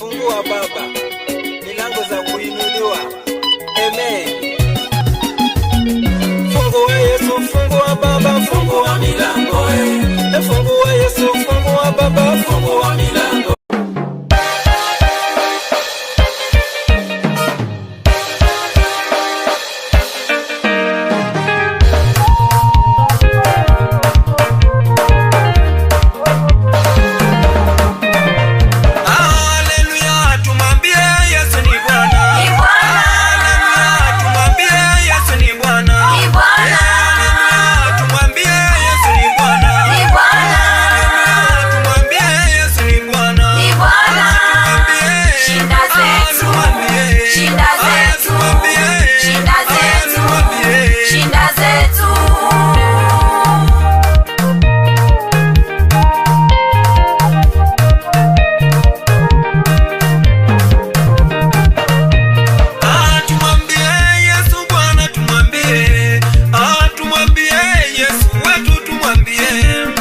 fungua Baba, milango za kuinuliwa. Amen. Fungua Yesu, fungua Baba, fungua milango. Fungua Yesu, fungua Baba, fungua milango. Tumwambie Yesu wetu, tumwambie